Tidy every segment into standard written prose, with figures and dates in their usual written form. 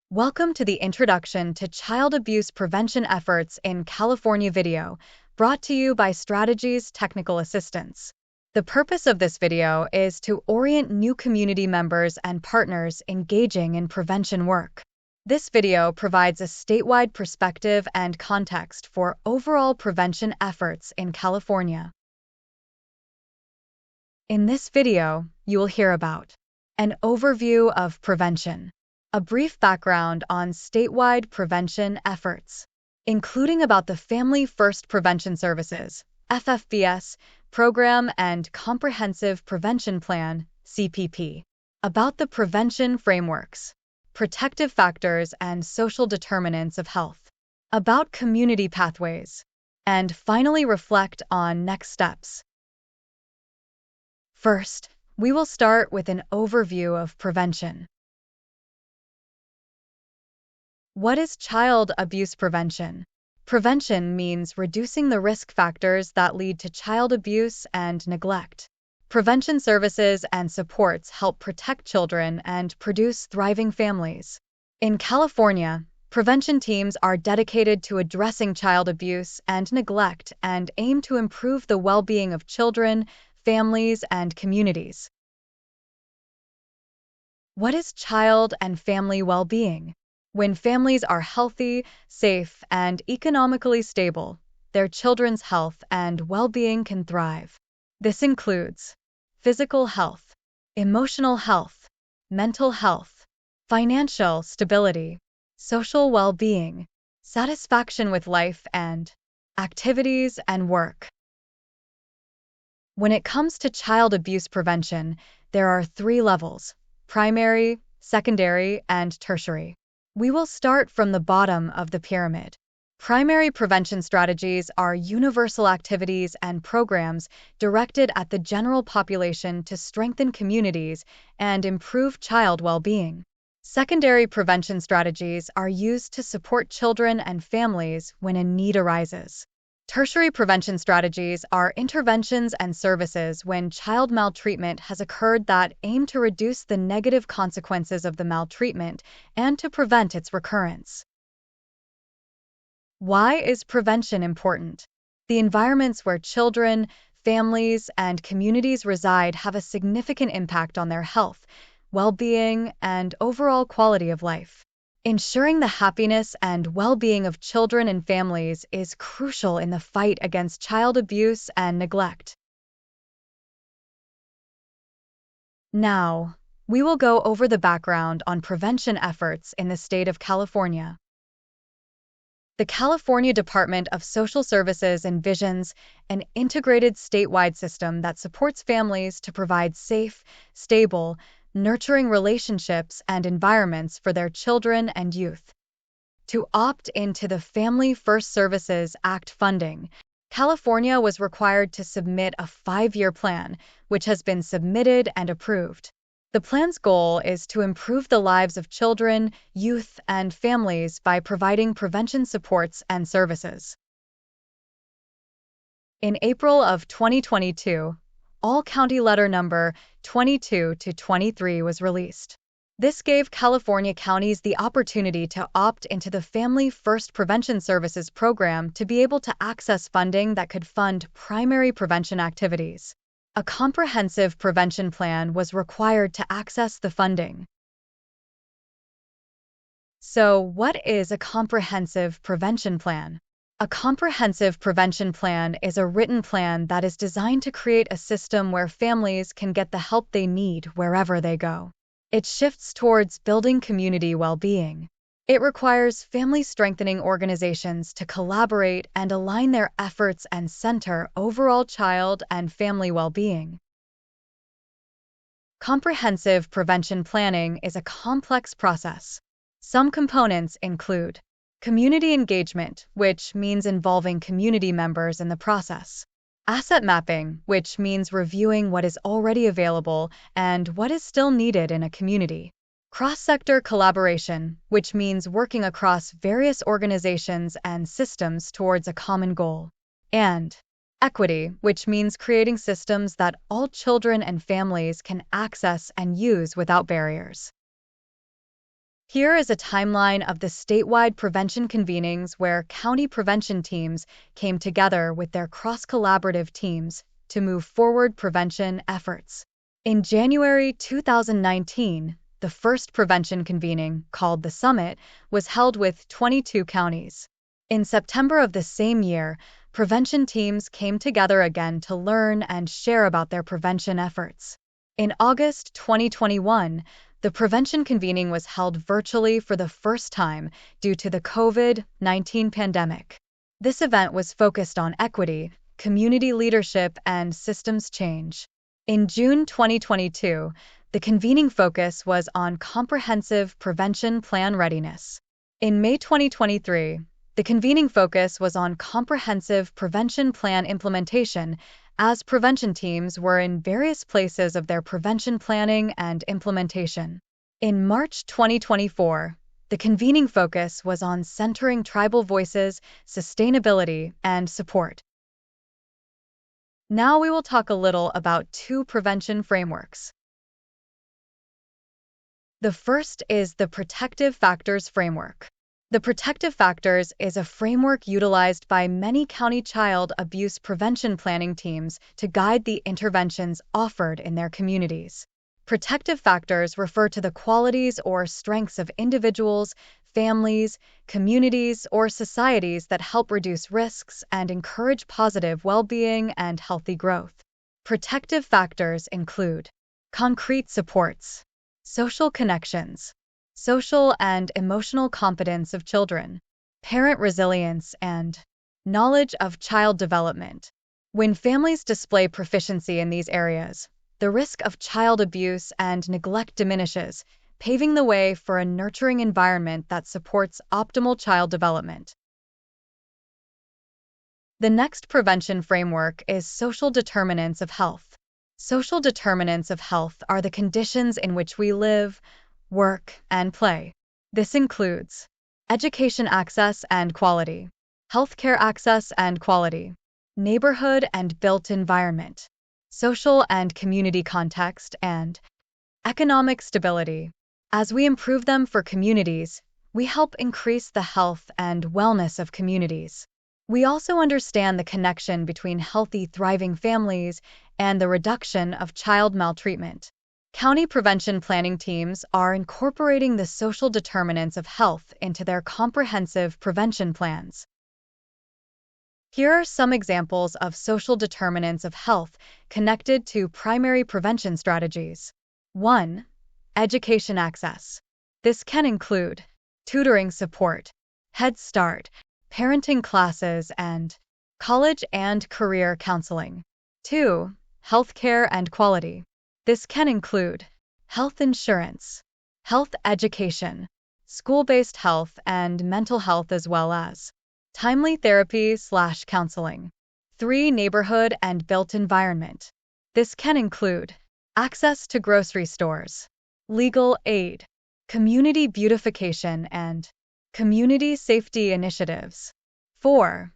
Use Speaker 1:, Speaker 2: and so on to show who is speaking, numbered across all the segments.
Speaker 1: Welcome to the Introduction to Child Abuse Prevention Efforts in California video, brought to you by Strategies Technical Assistance. The purpose of this video is to orient new community members and partners engaging in prevention work. This video provides a statewide perspective and context for overall prevention efforts in California. In this video, you will hear about an overview of prevention, a brief background on statewide prevention efforts, including about the Family First Prevention Services (FFPS) program and Comprehensive Prevention Plan (CPP), about the prevention frameworks, protective factors and social determinants of health, about community pathways, and finally reflect on next steps. First, we will start with an overview of prevention. What is child abuse prevention? Prevention means reducing the risk factors that lead to child abuse and neglect. Prevention services and supports help protect children and produce thriving families. In California, prevention teams are dedicated to addressing child abuse and neglect and aim to improve the well-being of children, families, and communities. What is child and family well-being? When families are healthy, safe, and economically stable, their children's health and well-being can thrive. This includes physical health, emotional health, mental health, financial stability, social well-being, satisfaction with life, and activities and work. When it comes to child abuse prevention, there are 3 levels: primary, secondary, and tertiary. We will start from the bottom of the pyramid. Primary prevention strategies are universal activities and programs directed at the general population to strengthen communities and improve child well-being. Secondary prevention strategies are used to support children and families when a need arises. Tertiary prevention strategies are interventions and services when child maltreatment has occurred that aim to reduce the negative consequences of the maltreatment and to prevent its recurrence. Why is prevention important? The environments where children, families, and communities reside have a significant impact on their health, well-being, and overall quality of life. Ensuring the happiness and well-being of children and families is crucial in the fight against child abuse and neglect. Now, we will go over the background on prevention efforts in the state of California. The California Department of Social Services envisions an integrated statewide system that supports families to provide safe, stable, nurturing relationships and environments for their children and youth. To opt into the Family First Services Act funding, California was required to submit a 5-year plan, which has been submitted and approved. The plan's goal is to improve the lives of children, youth, and families by providing prevention supports and services. In April of 2022, All-County Letter Number 22-23 was released. This gave California counties the opportunity to opt into the Family First Prevention Services program to be able to access funding that could fund primary prevention activities. A comprehensive prevention plan was required to access the funding. So, what is a comprehensive prevention plan? A comprehensive prevention plan is a written plan that is designed to create a system where families can get the help they need wherever they go. It shifts towards building community well-being. It requires family-strengthening organizations to collaborate and align their efforts and center overall child and family well-being. Comprehensive prevention planning is a complex process. Some components include community engagement, which means involving community members in the process. Asset mapping, which means reviewing what is already available and what is still needed in a community. Cross-sector collaboration, which means working across various organizations and systems towards a common goal. And equity, which means creating systems that all children and families can access and use without barriers. Here is a timeline of the statewide prevention convenings where county prevention teams came together with their cross-collaborative teams to move forward prevention efforts. In January 2019, the first prevention convening, called the Summit, was held with 22 counties. In September of the same year, prevention teams came together again to learn and share about their prevention efforts. In August 2021, the prevention convening was held virtually for the first time due to the COVID-19 pandemic. This event was focused on equity, community leadership, and systems change. In June 2022, the convening focus was on comprehensive prevention plan readiness. In May 2023, the convening focus was on comprehensive prevention plan implementation, as prevention teams were in various places of their prevention planning and implementation. In March 2024, the convening focus was on centering tribal voices, sustainability, and support. Now we will talk a little about two prevention frameworks. The first is the Protective Factors Framework. The Protective Factors is a framework utilized by many county child abuse prevention planning teams to guide the interventions offered in their communities. Protective factors refer to the qualities or strengths of individuals, families, communities, or societies that help reduce risks and encourage positive well-being and healthy growth. Protective factors include concrete supports, social connections, social and emotional competence of children, parent resilience, and knowledge of child development. When families display proficiency in these areas, the risk of child abuse and neglect diminishes, paving the way for a nurturing environment that supports optimal child development. The next prevention framework is social determinants of health. Social determinants of health are the conditions in which we live, work, and play. This includes education access and quality, healthcare access and quality, neighborhood and built environment, social and community context, and economic stability. As we improve them for communities, we help increase the health and wellness of communities. We also understand the connection between healthy, thriving families and the reduction of child maltreatment. County prevention planning teams are incorporating the social determinants of health into their comprehensive prevention plans. Here are some examples of social determinants of health connected to primary prevention strategies. 1. Education access. This can include tutoring support, Head Start, parenting classes, and college and career counseling. 2. Healthcare and quality. This can include health insurance, health education, school-based health and mental health, as well as timely therapy/counseling. 3. Neighborhood and built environment. This can include access to grocery stores, legal aid, community beautification, and community safety initiatives. 4.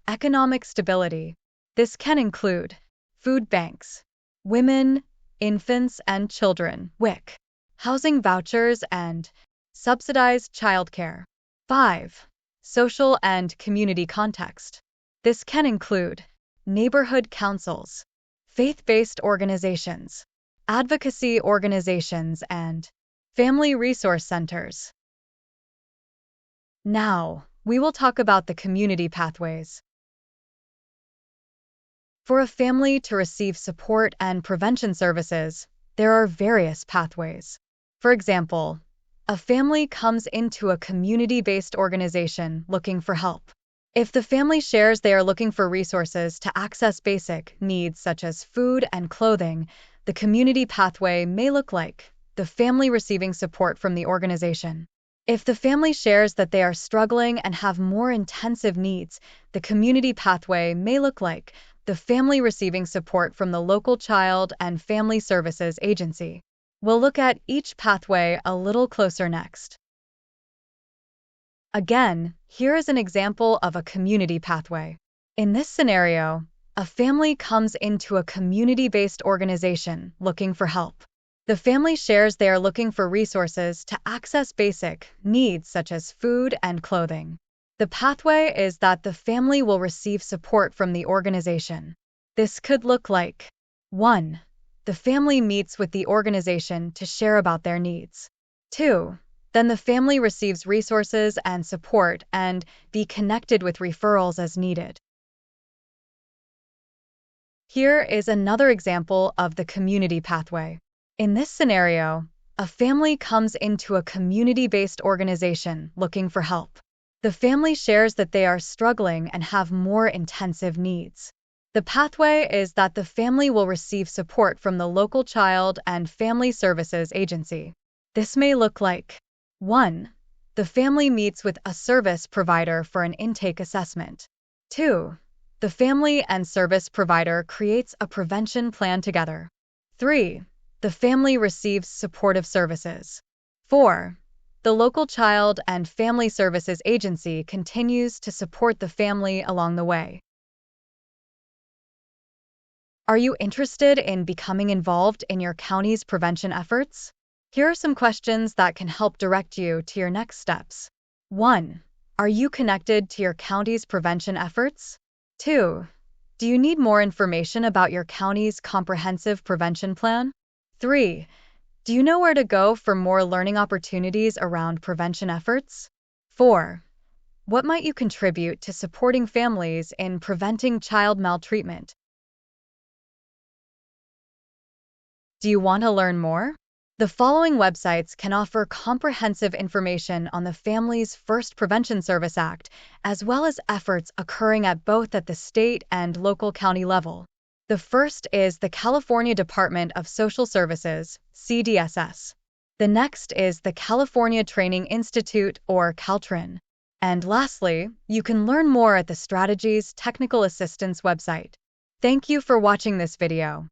Speaker 1: Economic stability. This can include food banks, women, infants and children, WIC, housing vouchers, and subsidized childcare. 5. Social and community context. This can include neighborhood councils, faith-based organizations, advocacy organizations, and family resource centers. Now, we will talk about the community pathways. For a family to receive support and prevention services, there are various pathways. For example, a family comes into a community-based organization looking for help. If the family shares they are looking for resources to access basic needs such as food and clothing, the community pathway may look like the family receiving support from the organization. If the family shares that they are struggling and have more intensive needs, the community pathway may look like the family receiving support from the local child and family services agency. We'll look at each pathway a little closer next. Again, here is an example of a community pathway. In this scenario, a family comes into a community-based organization looking for help. The family shares they are looking for resources to access basic needs such as food and clothing. The pathway is that the family will receive support from the organization. This could look like 1. The family meets with the organization to share about their needs. 2. Then the family receives resources and support and be connected with referrals as needed. Here is another example of the community pathway. In this scenario, a family comes into a community-based organization looking for help. The family shares that they are struggling and have more intensive needs. The pathway is that the family will receive support from the local child and family services agency. This may look like 1. The family meets with a service provider for an intake assessment. 2. The family and service provider creates a prevention plan together. 3. The family receives supportive services. 4. The local child and family services agency continues to support the family along the way. Are you interested in becoming involved in your county's prevention efforts? Here are some questions that can help direct you to your next steps. 1. Are you connected to your county's prevention efforts? 2. Do you need more information about your county's comprehensive prevention plan? 3. Do you know where to go for more learning opportunities around prevention efforts? 4. What might you contribute to supporting families in preventing child maltreatment? Do you want to learn more? The following websites can offer comprehensive information on the Families First Prevention Service Act, as well as efforts occurring at both the state and local county level. The first is the California Department of Social Services, CDSS. The next is the California Training Institute, or Caltrin. And lastly, you can learn more at the Strategies Technical Assistance website. Thank you for watching this video.